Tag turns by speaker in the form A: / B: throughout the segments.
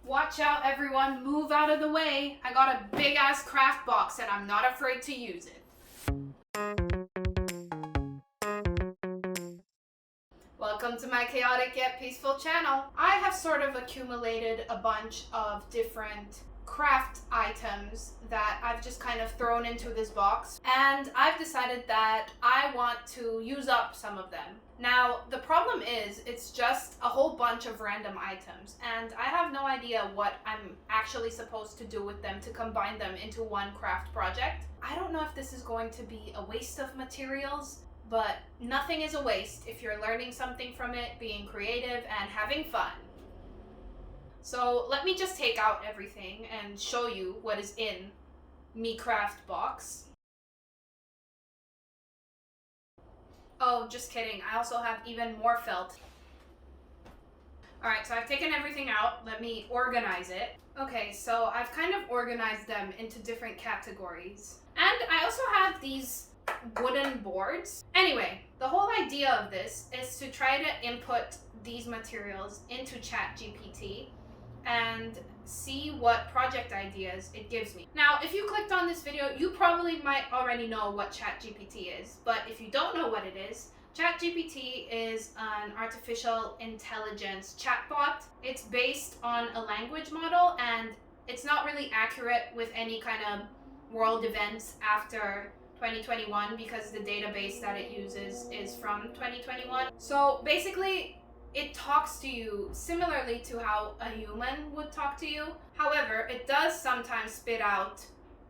A: Watch out, everyone. Move out of the way. I got a big ass craft box and I'm not afraid to use it. Welcome to my chaotic yet peaceful channel. I have sort of accumulated a bunch of different craft items that I've just kind of thrown into this box, and I've decided that I want to use up some of them. Now, the problem is it's just a whole bunch of random items, and I have no idea what I'm actually supposed to do with them to combine them into one craft project. I don't know if this is going to be a waste of materials, but nothing is a waste if you're learning something from it, being creative, and having fun. So let me just take out everything and show you what is in me craft box. Oh, just kidding. I also have even more felt. Alright, so I've taken everything out. Let me organize it. Okay, so I've kind of organized them into different categories. And I also have these wooden boards. Anyway, the whole idea of this is to try to input these materials into ChatGPT and see what project ideas it gives me. Now, if you clicked on this video, you probably might already know what ChatGPT is, but if you don't know what it is, ChatGPT is an artificial intelligence chatbot. It's based on a language model, and it's not really accurate with any kind of world events after 2021 because the database that it uses is from 2021. So basically, it talks to you similarly to how a human would talk to you. However, it does sometimes spit out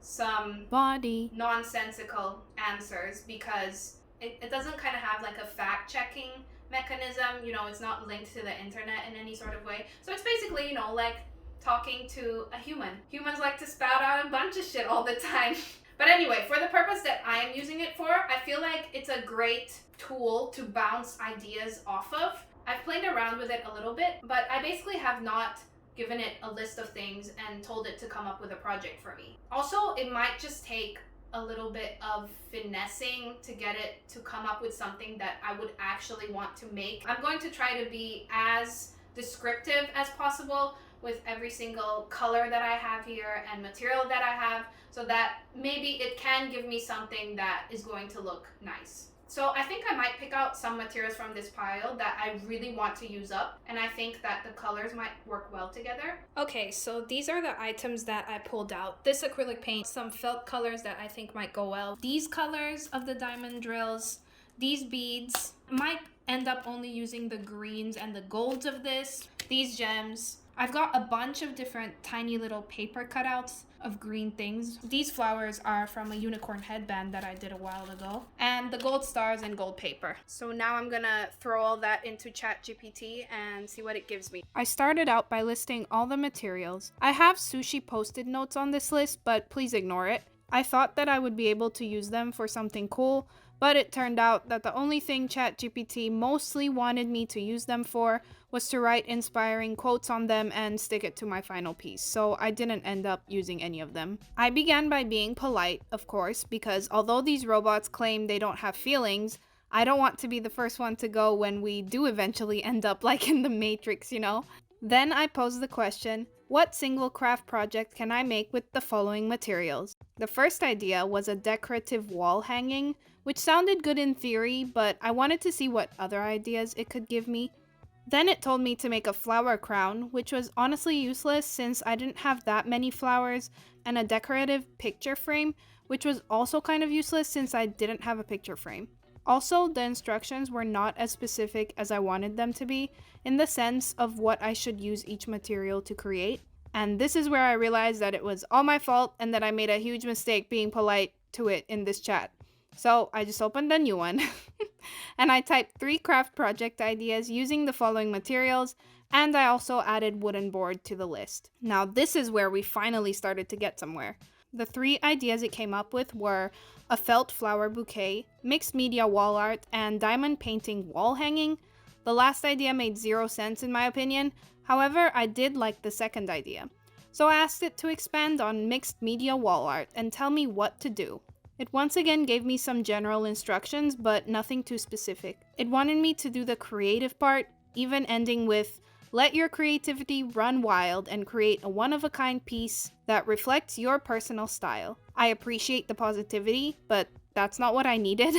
A: some nonsensical answers because it doesn't kind of have like a fact-checking mechanism. You know, it's not linked to the internet in any sort of way. So it's basically, you know, like talking to a human. Humans like to spout out a bunch of shit all the time. But anyway, for the purpose that I am using it for, I feel like it's a great tool to bounce ideas off of. I've played around with it a little bit, but I basically have not given it a list of things and told it to come up with a project for me. Also, it might just take a little bit of finessing to get it to come up with something that I would actually want to make. I'm going to try to be as descriptive as possible with every single color that I have here and material that I have, so that maybe it can give me something that is going to look nice. So I think I might pick out some materials from this pile that I really want to use up, and I think that the colors might work well together. Okay, so these are the items that I pulled out. This acrylic paint, some felt colors that I think might go well. These colors of the diamond drills, these beads. I might end up only using the greens and the golds of this. These gems. I've got a bunch of different tiny little paper cutouts of green things. These flowers are from a unicorn headband that I did a while ago. And the gold stars and gold paper. So now I'm gonna throw all that into ChatGPT and see what it gives me. I started out by listing all the materials. I have sushi post-it notes on this list, but please ignore it. I thought that I would be able to use them for something cool, but it turned out that the only thing ChatGPT mostly wanted me to use them for was to write inspiring quotes on them and stick it to my final piece, so I didn't end up using any of them. I began by being polite, of course, because although these robots claim they don't have feelings, I don't want to be the first one to go when we do eventually end up like in the Matrix, you know? Then I posed the question, what single craft project can I make with the following materials? The first idea was a decorative wall hanging, which sounded good in theory, but I wanted to see what other ideas it could give me. Then it told me to make a flower crown, which was honestly useless since I didn't have that many flowers, and a decorative picture frame, which was also kind of useless since I didn't have a picture frame. Also, the instructions were not as specific as I wanted them to be, in the sense of what I should use each material to create. And this is where I realized that it was all my fault and that I made a huge mistake being polite to it in this chat. So I just opened a new one and I typed 3 craft project ideas using the following materials, and I also added wooden board to the list. Now this is where we finally started to get somewhere. The 3 ideas it came up with were a felt flower bouquet, mixed media wall art, and diamond painting wall hanging. The last idea made 0 sense in my opinion, however I did like the second idea. So I asked it to expand on mixed media wall art and tell me what to do. It once again gave me some general instructions, but nothing too specific. It wanted me to do the creative part, even ending with Let your creativity run wild and create a one-of-a-kind piece that reflects your personal style. I appreciate the positivity, but that's not what I needed.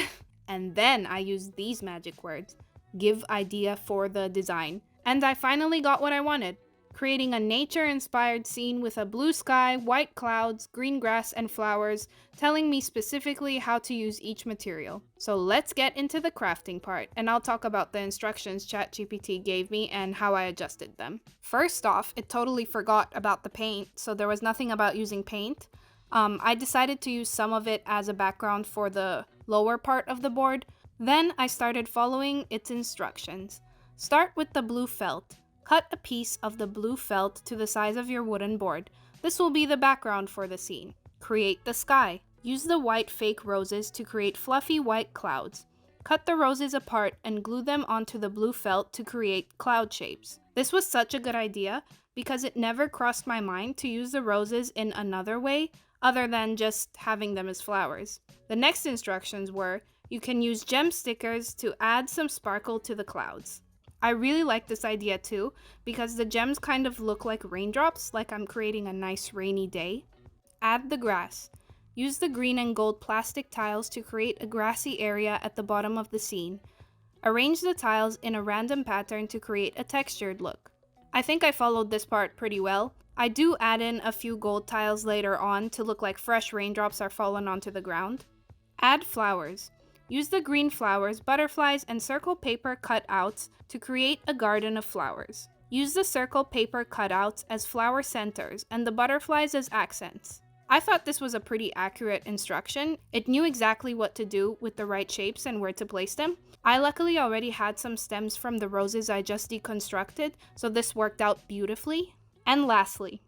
A: And then I used these magic words. Give idea for the design. And I finally got what I wanted. Creating a nature-inspired scene with a blue sky, white clouds, green grass, and flowers, telling me specifically how to use each material. So let's get into the crafting part, and I'll talk about the instructions ChatGPT gave me and how I adjusted them. First off, it totally forgot about the paint, so there was nothing about using paint. I decided to use some of it as a background for the lower part of the board. Then I started following its instructions. Start with the blue felt. Cut a piece of the blue felt to the size of your wooden board. This will be the background for the scene. Create the sky. Use the white fake roses to create fluffy white clouds. Cut the roses apart and glue them onto the blue felt to create cloud shapes. This was such a good idea because it never crossed my mind to use the roses in another way other than just having them as flowers. The next instructions were, you can use gem stickers to add some sparkle to the clouds. I really like this idea too, because the gems kind of look like raindrops, like I'm creating a nice rainy day. Add the grass. Use the green and gold plastic tiles to create a grassy area at the bottom of the scene. Arrange the tiles in a random pattern to create a textured look. I think I followed this part pretty well. I do add in a few gold tiles later on to look like fresh raindrops are falling onto the ground. Add flowers. Use the green flowers, butterflies, and circle paper cutouts to create a garden of flowers. Use the circle paper cutouts as flower centers and the butterflies as accents. I thought this was a pretty accurate instruction. It knew exactly what to do with the right shapes and where to place them. I luckily already had some stems from the roses I just deconstructed, so this worked out beautifully. And lastly,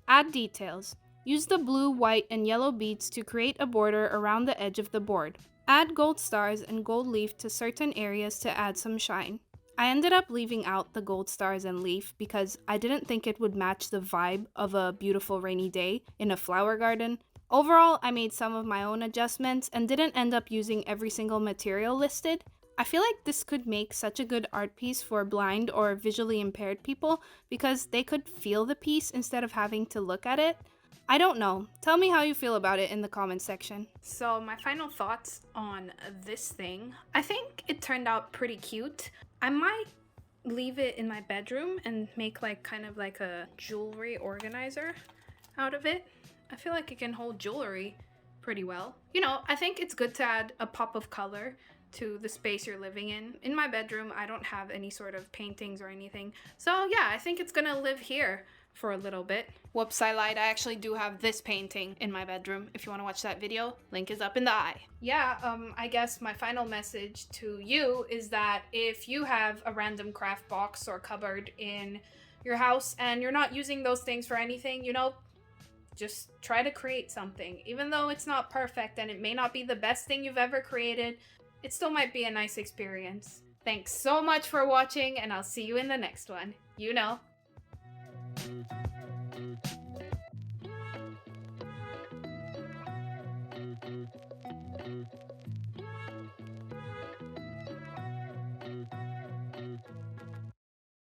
A: add details. Use the blue, white, and yellow beads to create a border around the edge of the board. Add gold stars and gold leaf to certain areas to add some shine. I ended up leaving out the gold stars and leaf because I didn't think it would match the vibe of a beautiful rainy day in a flower garden. Overall, I made some of my own adjustments and didn't end up using every single material listed. I feel like this could make such a good art piece for blind or visually impaired people because they could feel the piece instead of having to look at it. I don't know. Tell me how you feel about it in the comments section. So my final thoughts on this thing. I think it turned out pretty cute. I might leave it in my bedroom and make kind of like a jewelry organizer out of it. I feel like it can hold jewelry pretty well. I think it's good to add a pop of color to the space you're living in. In my bedroom, I don't have any sort of paintings or anything. So yeah, I think it's gonna live here for a little bit. Whoops, I lied. I actually do have this painting in my bedroom. If you want to watch that video, link is up in the eye. Yeah, I guess my final message to you is that if you have a random craft box or cupboard in your house and you're not using those things for anything, just try to create something. Even though it's not perfect and it may not be the best thing you've ever created, it still might be a nice experience. Thanks so much for watching, and I'll see you in the next one. YouKnow.